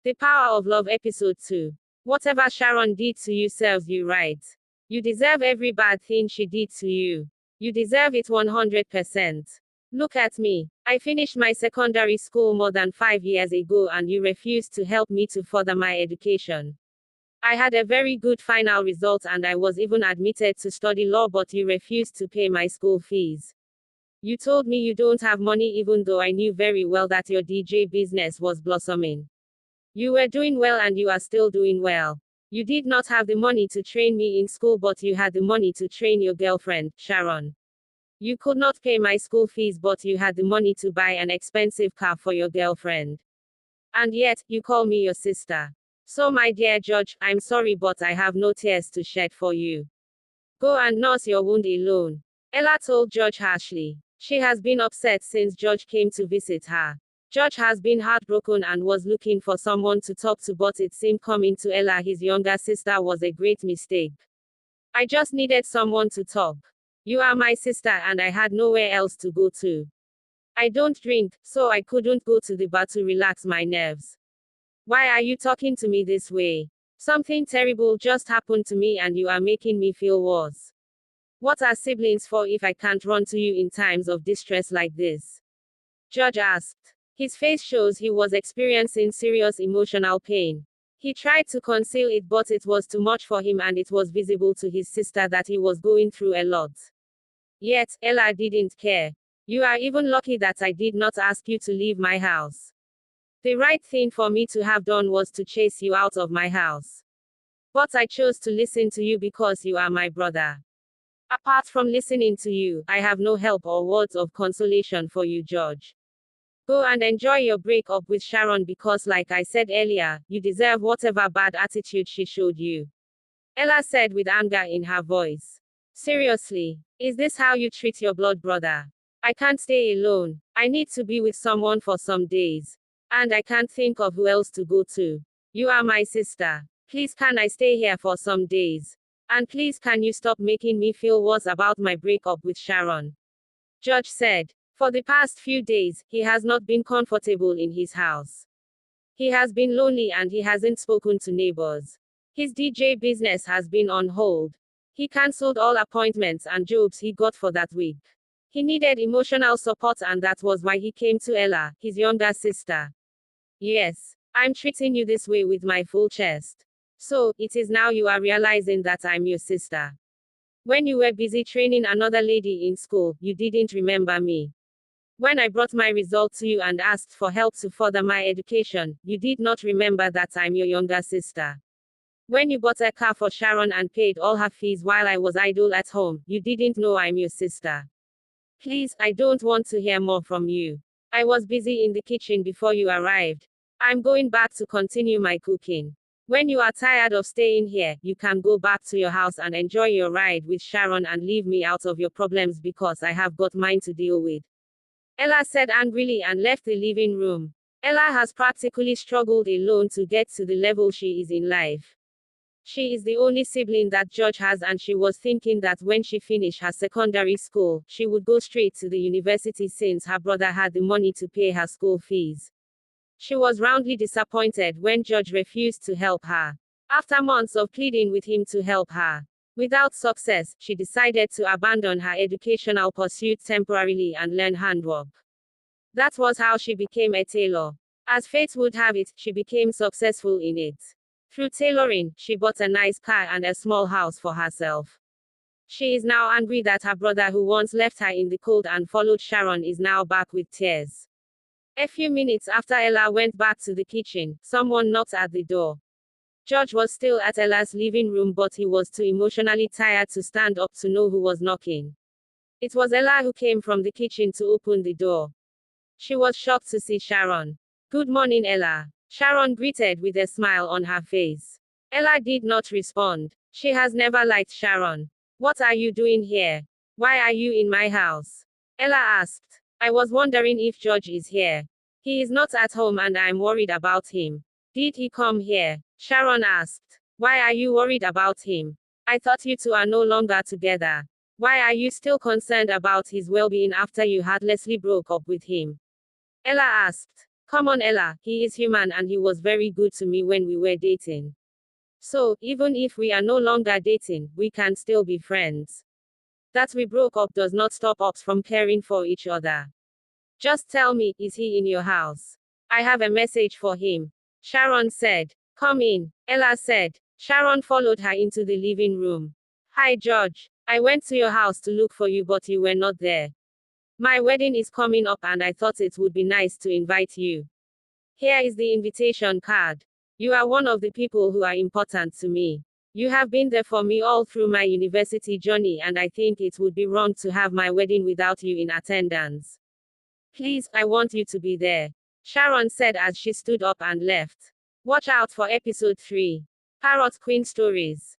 The Power of Love Episode 2. Whatever Sharon did to you serves you right. You deserve every bad thing she did to you. You deserve it 100%. Look at me. I finished my secondary school more than 5 years ago and you refused to help me to further my education. I had a very good final result and I was even admitted to study law, but you refused to pay my school fees. You told me you don't have money even though I knew very well that your DJ business was blossoming. You were doing well and you are still doing well. You did not have the money to train me in school, but you had the money to train your girlfriend, Sharon. You could not pay my school fees, but you had the money to buy an expensive car for your girlfriend. And yet, you call me your sister. So my dear Judge, I'm sorry but I have no tears to shed for you. Go and nurse your wound alone. Ella told Judge harshly. She has been upset since Judge came to visit her. Judge has been heartbroken and was looking for someone to talk to, but it seemed coming to Ella, his younger sister, was a great mistake. I just needed someone to talk. You are my sister and I had nowhere else to go to. I don't drink, so I couldn't go to the bar to relax my nerves. Why are you talking to me this way? Something terrible just happened to me and you are making me feel worse. What are siblings for if I can't run to you in times of distress like this? Judge asked. His face shows he was experiencing serious emotional pain. He tried to conceal it, but it was too much for him and it was visible to his sister that he was going through a lot. Yet, Ella didn't care. You are even lucky that I did not ask you to leave my house. The right thing for me to have done was to chase you out of my house. But I chose to listen to you because you are my brother. Apart from listening to you, I have no help or words of consolation for you, Judge. Go and enjoy your breakup with Sharon because, like I said earlier, you deserve whatever bad attitude she showed you. Ella said with anger in her voice. Seriously, is this how you treat your blood brother? I can't stay alone. I need to be with someone for some days. And I can't think of who else to go to. You are my sister. Please can I stay here for some days? And please can you stop making me feel worse about my breakup with Sharon? Judge said. For the past few days, he has not been comfortable in his house. He has been lonely and he hasn't spoken to neighbors. His DJ business has been on hold. He cancelled all appointments and jobs he got for that week. He needed emotional support and that was why he came to Ella, his younger sister. Yes, I'm treating you this way with my full chest. So, it is now you are realizing that I'm your sister. When you were busy training another lady in school, you didn't remember me. When I brought my result to you and asked for help to further my education, you did not remember that I'm your younger sister. When you bought a car for Sharon and paid all her fees while I was idle at home, you didn't know I'm your sister. Please, I don't want to hear more from you. I was busy in the kitchen before you arrived. I'm going back to continue my cooking. When you are tired of staying here, you can go back to your house and enjoy your ride with Sharon and leave me out of your problems because I have got mine to deal with. Ella said angrily and left the living room. Ella has practically struggled alone to get to the level she is in life. She is the only sibling that Judge has and she was thinking that when she finished her secondary school, she would go straight to the university since her brother had the money to pay her school fees. She was roundly disappointed when Judge refused to help her. After months of pleading with him to help her, without success, she decided to abandon her educational pursuits temporarily and learn handwork. That was how she became a tailor. As fate would have it, she became successful in it. Through tailoring, she bought a nice car and a small house for herself. She is now angry that her brother, who once left her in the cold and followed Sharon, is now back with tears. A few minutes after Ella went back to the kitchen, someone knocked at the door. Judge was still at Ella's living room, but he was too emotionally tired to stand up to know who was knocking. It was Ella who came from the kitchen to open the door. She was shocked to see Sharon. Good morning, Ella. Sharon greeted with a smile on her face. Ella did not respond. She has never liked Sharon. What are you doing here? Why are you in my house? Ella asked. I was wondering if George is here. He is not at home and I'm worried about him. Did he come here? Sharon asked. Why are you worried about him? I thought you two are no longer together. Why are you still concerned about his well-being after you heartlessly broke up with him? Ella asked. Come on, Ella, he is human and he was very good to me when we were dating. So, even if we are no longer dating, we can still be friends. That we broke up does not stop us from caring for each other. Just tell me, is he in your house? I have a message for him. Sharon said. Come in, Ella said. Sharon followed her into the living room. Hi, George. I went to your house to look for you, but you were not there. My wedding is coming up and I thought it would be nice to invite you. Here is the invitation card. You are one of the people who are important to me. You have been there for me all through my university journey, and I think it would be wrong to have my wedding without you in attendance. Please, I want you to be there. Sharon said as she stood up and left. Watch out for episode 3. Parrot Queen Stories.